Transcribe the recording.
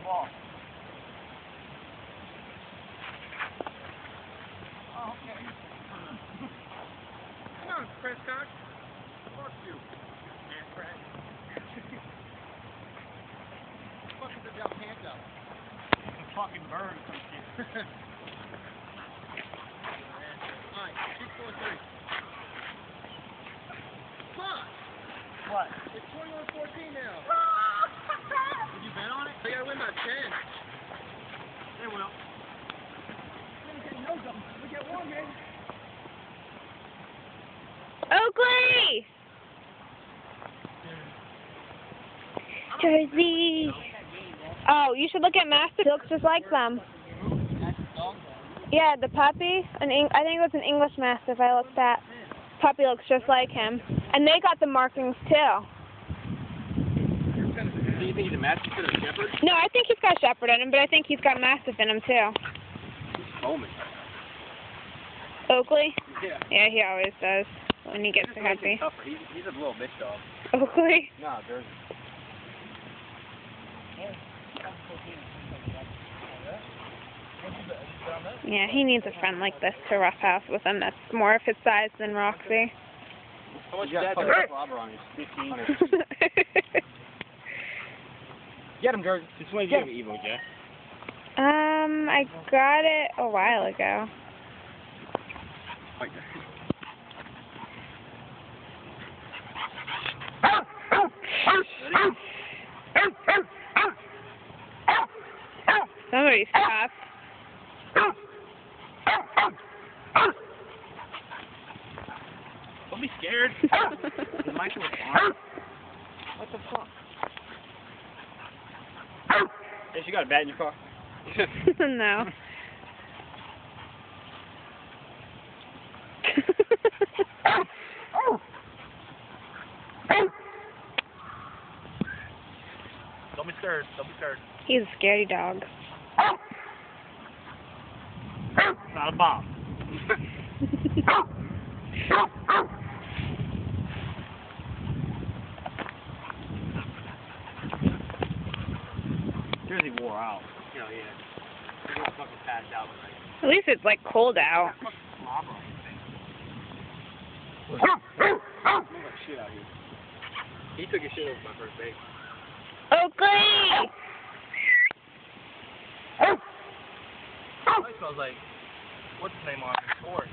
ball. Oh, okay. Come on, Prescott. Fuck you. Yeah, Fred. Fuck is the dumb pants up? It's a fucking bird or some shit. Alright, 6-4-3. Fuck! What? It's 21-14 now. Did you bet on it? They gotta win by 10. They will. We get one, man. Oakley! Jersey. Oh, you should look at Mastiff. He looks just like them. Yeah, the puppy. I think it was an English Mastiff I looked at. Puppy looks just like him. And they got the markings too. Do you think he's a Mastiff or a Shepherd? No, I think he's got Shepherd in him, but I think he's got Mastiff in him too. He's foaming. Oakley? Yeah. Yeah, he always does when he gets happy. He's a little bitch dog. Oakley? No, Jersey. Yeah, he needs a friend like this to roughhouse with him that's more of his size than Roxy. How much dad got slobber on his 15? Get him, Jersey. Since when did you have Evo, Jeff? I got it a while ago. Like Somebody stop. Don't be scared. The mic was on. What the fuck? Hey, you got a bat in your car? No. Don't be scared. Don't be scared. He's a scaredy dog. It's not a bomb. Jersey wore out. Yeah, yeah. He got fucking passed out. At least it's like cold out. Move that shit out here. He took his shit over my first base. Oakley! It smells like, what's his name on it? Sport.